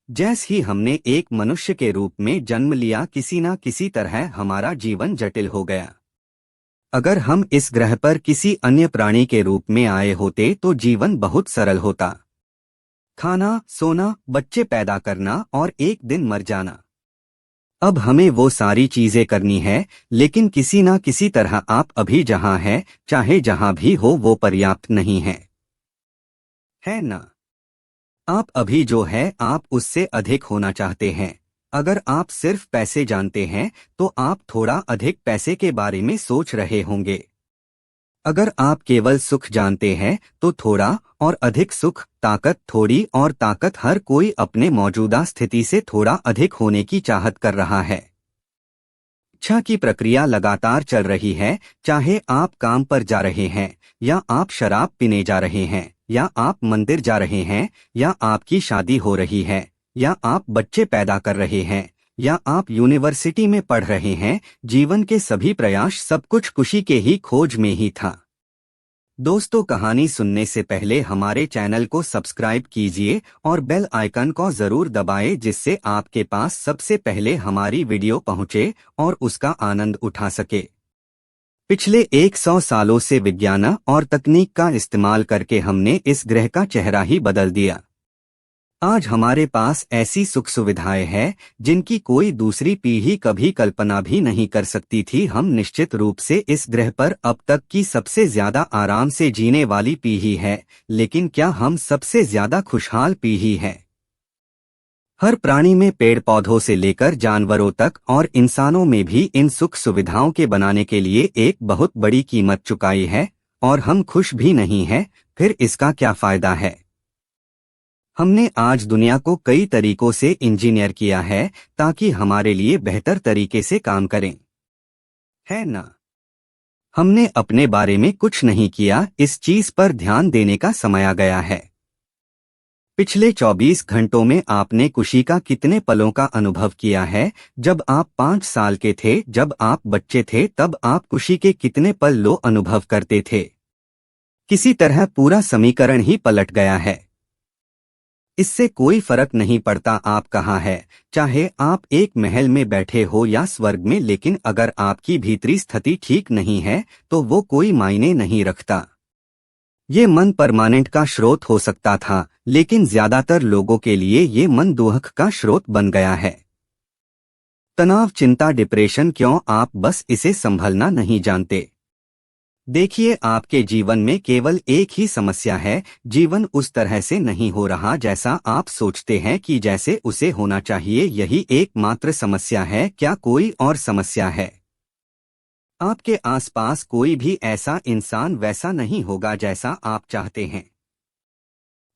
जैसे ही हमने एक मनुष्य के रूप में जन्म लिया, किसी न किसी तरह हमारा जीवन जटिल हो गया। अगर हम इस ग्रह पर किसी अन्य प्राणी के रूप में आए होते तो जीवन बहुत सरल होता। खाना, सोना, बच्चे पैदा करना और एक दिन मर जाना। अब हमें वो सारी चीजें करनी है, लेकिन किसी न किसी तरह आप अभी जहां हैं, चाहे जहां भी हो, वो पर्याप्त नहीं है ना? आप अभी जो है आप उससे अधिक होना चाहते हैं। अगर आप सिर्फ पैसे जानते हैं तो आप थोड़ा अधिक पैसे के बारे में सोच रहे होंगे। अगर आप केवल सुख जानते हैं तो थोड़ा और अधिक सुख, ताकत थोड़ी और ताकत, हर कोई अपने मौजूदा स्थिति से थोड़ा अधिक होने की चाहत कर रहा है। इच्छा की प्रक्रिया लगातार चल रही है, चाहे आप काम पर जा रहे हैं, या आप शराब पीने जा रहे हैं, या आप मंदिर जा रहे हैं, या आपकी शादी हो रही है, या आप बच्चे पैदा कर रहे हैं, या आप यूनिवर्सिटी में पढ़ रहे हैं। जीवन के सभी प्रयास, सब कुछ खुशी के ही खोज में ही था। दोस्तों, कहानी सुनने से पहले हमारे चैनल को सब्सक्राइब कीजिए और बेल आइकन को जरूर दबाएं, जिससे आपके पास सबसे पहले हमारी वीडियो पहुंचे और उसका आनंद उठा सके। पिछले 100 सालों से विज्ञान और तकनीक का इस्तेमाल करके हमने इस ग्रह का चेहरा ही बदल दिया। आज हमारे पास ऐसी सुख सुविधाएं हैं जिनकी कोई दूसरी पीढ़ी कभी कल्पना भी नहीं कर सकती थी। हम निश्चित रूप से इस ग्रह पर अब तक की सबसे ज्यादा आराम से जीने वाली पीढ़ी है, लेकिन क्या हम सबसे ज्यादा खुशहाल पीढ़ी है? हर प्राणी में, पेड़ पौधों से लेकर जानवरों तक और इंसानों में भी, इन सुख सुविधाओं के बनाने के लिए एक बहुत बड़ी कीमत चुकाई है, और हम खुश भी नहीं हैं। फिर इसका क्या फायदा है? हमने आज दुनिया को कई तरीकों से इंजीनियर किया है ताकि हमारे लिए बेहतर तरीके से काम करें, है ना? हमने अपने बारे में कुछ नहीं किया। इस चीज पर ध्यान देने का समय आ गया है। पिछले 24 घंटों में आपने खुशी का कितने पलों का अनुभव किया है? जब आप 5 साल के थे, जब आप बच्चे थे, तब आप खुशी के कितने पल लो अनुभव करते थे? किसी तरह पूरा समीकरण ही पलट गया है। इससे कोई फर्क नहीं पड़ता आप कहाँ हैं, चाहे आप एक महल में बैठे हो या स्वर्ग में, लेकिन अगर आपकी भीतरी स्थिति ठीक नहीं है तो वो कोई मायने नहीं रखता। ये मन परमानेंट का स्रोत हो सकता था, लेकिन ज्यादातर लोगों के लिए ये मन दुख का स्रोत बन गया है। तनाव, चिंता, डिप्रेशन, क्यों? आप बस इसे संभलना नहीं जानते। देखिए, आपके जीवन में केवल एक ही समस्या है। जीवन उस तरह से नहीं हो रहा जैसा आप सोचते हैं कि जैसे उसे होना चाहिए। यही एकमात्र समस्या है। क्या कोई और समस्या है? आपके आसपास कोई भी ऐसा इंसान वैसा नहीं होगा जैसा आप चाहते हैं।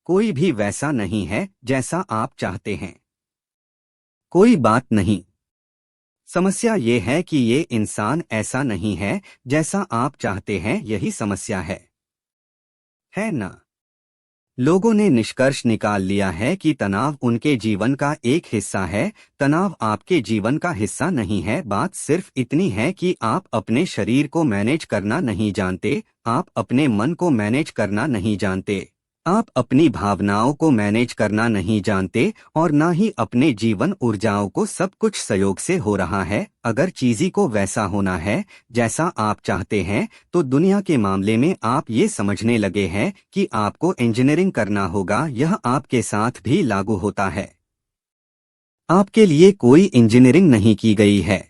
कोई भी वैसा नहीं है जैसा आप चाहते हैं। कोई बात नहीं। समस्या ये है कि ये इंसान ऐसा नहीं है जैसा आप चाहते हैं। यही समस्या है ना? लोगों ने निष्कर्ष निकाल लिया है कि तनाव उनके जीवन का एक हिस्सा है। तनाव आपके जीवन का हिस्सा नहीं है। बात सिर्फ इतनी है कि आप अपने शरीर को मैनेज करना नहीं जानते, आप अपने मन को मैनेज करना नहीं जानते, आप अपनी भावनाओं को मैनेज करना नहीं जानते, और ना ही अपने जीवन ऊर्जाओं को। सब कुछ संयोग से हो रहा है। अगर चीज़ी को वैसा होना है जैसा आप चाहते हैं तो दुनिया के मामले में आप ये समझने लगे हैं कि आपको इंजीनियरिंग करना होगा। यह आपके साथ भी लागू होता है। आपके लिए कोई इंजीनियरिंग नहीं की गई है।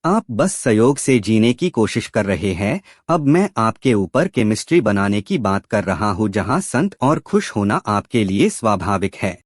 आप बस सहयोग से जीने की कोशिश कर रहे हैं। अब मैं आपके ऊपर केमिस्ट्री बनाने की बात कर रहा हूँ, जहाँ संत और खुश होना आपके लिए स्वाभाविक है।